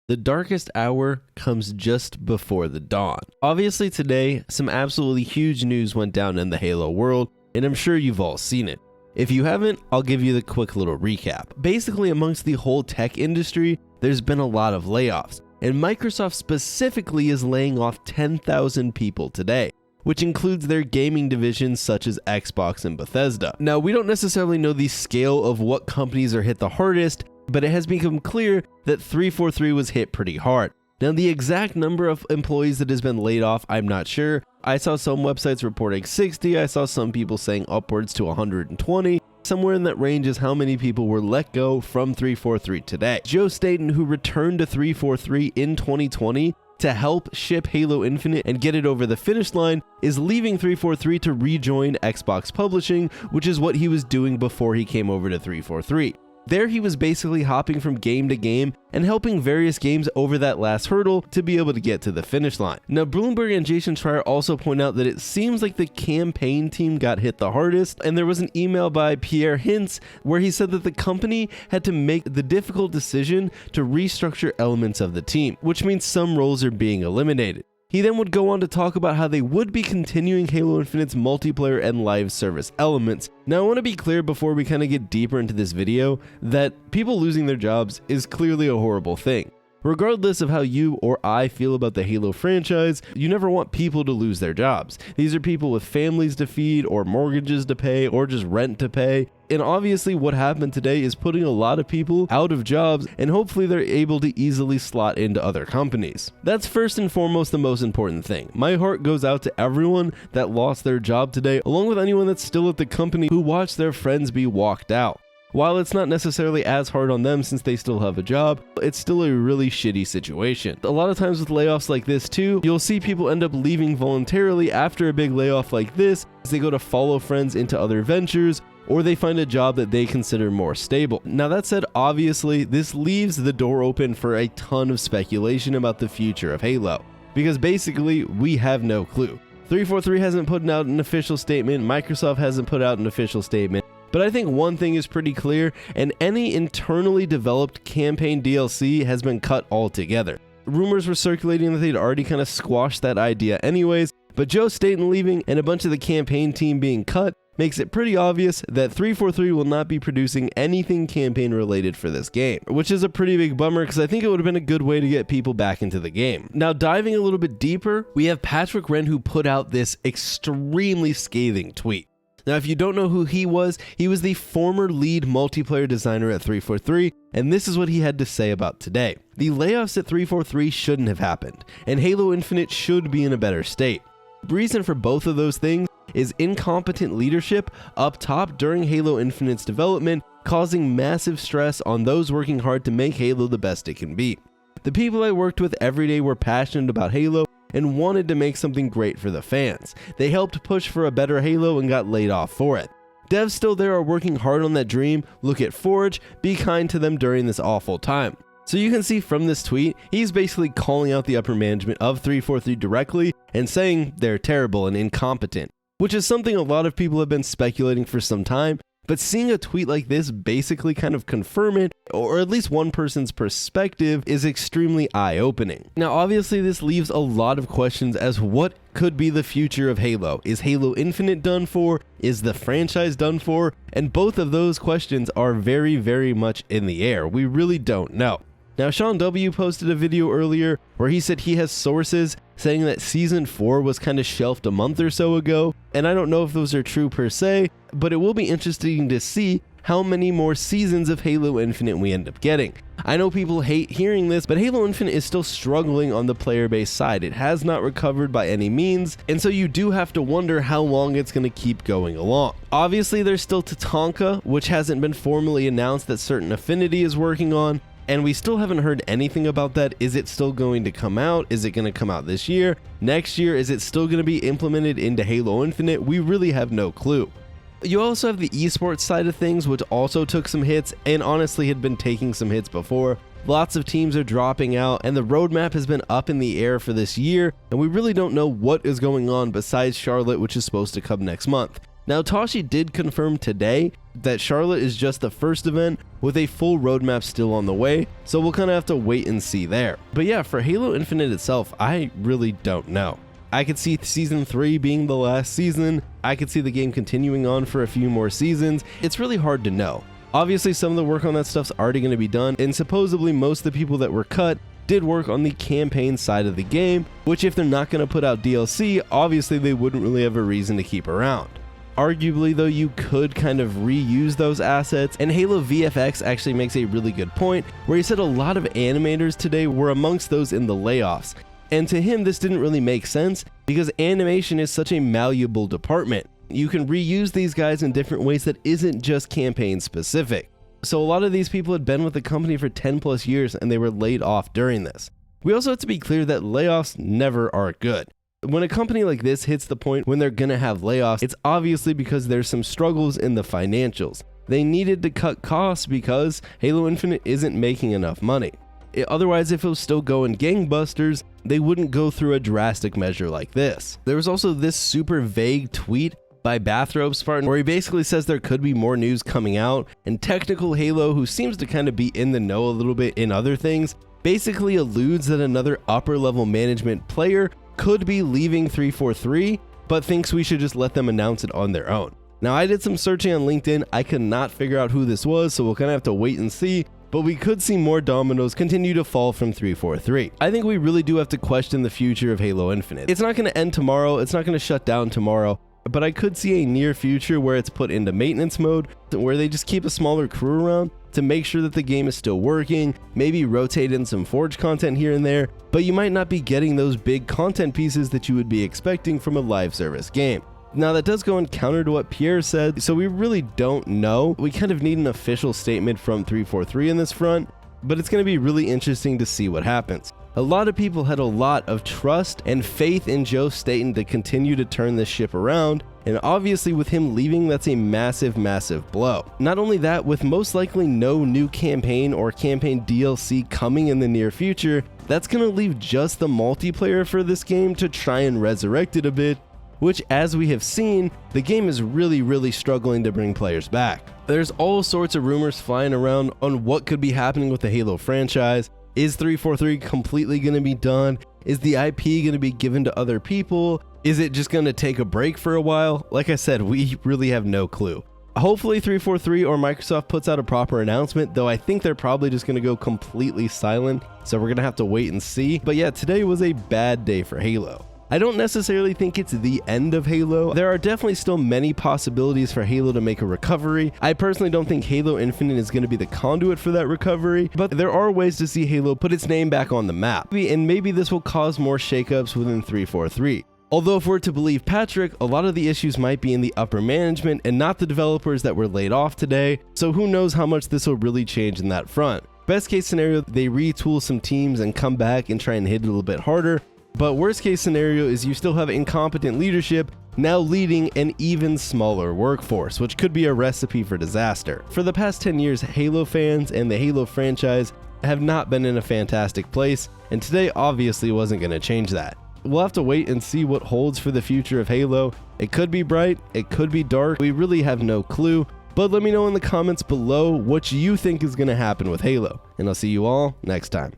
The darkest hour comes just before the dawn. Obviously today, some absolutely huge news went down in the Halo world, and I'm sure you've all seen it. If you haven't, I'll give you the quick little recap. Basically, amongst the whole tech industry, there's been a lot of layoffs, and Microsoft specifically is laying off 10,000 people today, which includes their gaming divisions such as Xbox and Bethesda. Now, we don't necessarily know the scale of what companies are hit the hardest, but it has become clear that 343 was hit pretty hard. Now, the exact number of employees that has been laid off, I'm not sure. I saw some websites reporting 60, I saw some people saying upwards to 120. Somewhere in that range is how many people were let go from 343 today. Joe Staten, who returned to 343 in 2020 to help ship Halo Infinite and get it over the finish line, is leaving 343 to rejoin Xbox Publishing, which is what he was doing before he came over to 343. There he was basically hopping from game to game and helping various games over that last hurdle to be able to get to the finish line. Now, Bloomberg and Jason Schreier also point out that it seems like the campaign team got hit the hardest, and there was an email by Pierre Hintz where he said that the company had to make the difficult decision to restructure elements of the team, which means some roles are being eliminated. He then would go on to talk about how they would be continuing Halo Infinite's multiplayer and live service elements. Now, I want to be clear before we kind of get deeper into this video that people losing their jobs is clearly a horrible thing. Regardless of how you or I feel about the Halo franchise, you never want people to lose their jobs. These are people with families to feed, or mortgages to pay, or just rent to pay. And obviously what happened today is putting a lot of people out of jobs, and hopefully they're able to easily slot into other companies. That's first and foremost the most important thing. My heart goes out to everyone that lost their job today, along with anyone that's still at the company who watched their friends be walked out. While it's not necessarily as hard on them since they still have a job, it's still a really shitty situation. A lot of times with layoffs like this too, you'll see people end up leaving voluntarily after a big layoff like this as they go to follow friends into other ventures, or they find a job that they consider more stable. Now that said, obviously this leaves the door open for a ton of speculation about the future of Halo, because basically we have no clue. 343 hasn't put out an official statement, Microsoft hasn't put out an official statement. But I think one thing is pretty clear, and any internally developed campaign DLC has been cut altogether. Rumors were circulating that they'd already kind of squashed that idea anyways, but Joe Staten leaving and a bunch of the campaign team being cut makes it pretty obvious that 343 will not be producing anything campaign related for this game, which is a pretty big bummer because I think it would have been a good way to get people back into the game. Now, diving a little bit deeper, we have Patrick Wren, who put out this extremely scathing tweet. Now, if you don't know who he was the former lead multiplayer designer at 343, and this is what he had to say about today. The layoffs at 343 shouldn't have happened, and Halo Infinite should be in a better state. The reason for both of those things is incompetent leadership up top during Halo Infinite's development, causing massive stress on those working hard to make Halo the best it can be. The people I worked with every day were passionate about Halo and wanted to make something great for the fans. They helped push for a better Halo and got laid off for it. Devs still there are working hard on that dream. Look at Forge, be kind to them during this awful time. So you can see from this tweet, he's basically calling out the upper management of 343 directly and saying they're terrible and incompetent, which is something a lot of people have been speculating for some time. But seeing a tweet like this basically kind of confirm it, or at least one person's perspective, is extremely eye-opening. Now, obviously this leaves a lot of questions as what could be the future of Halo. Is Halo Infinite done for? Is the franchise done for? And both of those questions are very, very much in the air. We really don't know. Now, Sean W. posted a video earlier where he said he has sources saying that Season 4 was kind of shelved a month or so ago, and I don't know if those are true per se, but it will be interesting to see how many more seasons of Halo Infinite we end up getting. I know people hate hearing this, but Halo Infinite is still struggling on the player base side. It has not recovered by any means, and so you do have to wonder how long it's going to keep going along. Obviously, there's still Tatanka, which hasn't been formally announced that Certain Affinity is working on, and we still haven't heard anything about that. Is it still going to come out? Is it going to come out this year? Next year? Is it still going to be implemented into Halo Infinite? We really have no clue. You also have the esports side of things, which also took some hits and honestly had been taking some hits before. Lots of teams are dropping out, and the roadmap has been up in the air for this year, and we really don't know what is going on besides Charlotte, which is supposed to come next month. Now, Toshi did confirm today that Charlotte is just the first event with a full roadmap still on the way, so we'll kind of have to wait and see there. But yeah, for Halo Infinite itself, I really don't know. I could see Season 3 being the last season. I could see the game continuing on for a few more seasons. It's really hard to know. Obviously, some of the work on that stuff's already going to be done, and supposedly most of the people that were cut did work on the campaign side of the game, which if they're not going to put out DLC, obviously they wouldn't really have a reason to keep around. Arguably though, you could kind of reuse those assets, and Halo VFX actually makes a really good point where he said a lot of animators today were amongst those in the layoffs. And to him, this didn't really make sense because animation is such a malleable department. You can reuse these guys in different ways that isn't just campaign specific. So a lot of these people had been with the company for 10 plus years and they were laid off during this. We also have to be clear that layoffs never are good. When a company like this hits the point when they're gonna have layoffs, it's obviously because there's some struggles in the financials. They needed to cut costs because Halo Infinite isn't making enough money. Otherwise, if it was still going gangbusters, they wouldn't go through a drastic measure like this. There was also this super vague tweet by Bathrobe Spartan where he basically says there could be more news coming out, and Technical Halo, who seems to kind of be in the know a little bit in other things, basically alludes that another upper level management player could be leaving 343, but thinks we should just let them announce it on their own. Now, I did some searching on LinkedIn. I could not figure out who this was, so we'll kind of have to wait and see, but we could see more dominoes continue to fall from 343. I think we really do have to question the future of Halo Infinite. It's not going to end tomorrow, it's not going to shut down tomorrow, but I could see a near future where it's put into maintenance mode, where they just keep a smaller crew around to make sure that the game is still working, maybe rotate in some Forge content here and there, but you might not be getting those big content pieces that you would be expecting from a live service game. Now, that does go in counter to what Pierre said, so we really don't know. We kind of need an official statement from 343 in this front, but it's going to be really interesting to see what happens. A lot of people had a lot of trust and faith in Joe Staten to continue to turn this ship around, and obviously with him leaving, that's a massive, massive blow. Not only that, with most likely no new campaign or campaign DLC coming in the near future, that's going to leave just the multiplayer for this game to try and resurrect it a bit, which, as we have seen, the game is really struggling to bring players back. There's all sorts of rumors flying around on what could be happening with the Halo franchise. Is 343 completely going to be done? Is the IP going to be given to other people? Is it just going to take a break for a while? Like I said, we really have no clue. Hopefully 343 or Microsoft puts out a proper announcement, though I think they're probably just going to go completely silent, so we're going to have to wait and see. But yeah, today was a bad day for Halo. I don't necessarily think it's the end of Halo. There are definitely still many possibilities for Halo to make a recovery. I personally don't think Halo Infinite is going to be the conduit for that recovery, but there are ways to see Halo put its name back on the map. And maybe this will cause more shakeups within 343. Although if we're to believe Patrick, a lot of the issues might be in the upper management and not the developers that were laid off today, so who knows how much this will really change in that front. Best case scenario, they retool some teams and come back and try and hit it a little bit harder. But worst case scenario is you still have incompetent leadership now leading an even smaller workforce, which could be a recipe for disaster. For the past 10 years, Halo fans and the Halo franchise have not been in a fantastic place, and today obviously wasn't going to change that. We'll have to wait and see what holds for the future of Halo. It could be bright, it could be dark, we really have no clue, but let me know in the comments below what you think is going to happen with Halo, and I'll see you all next time.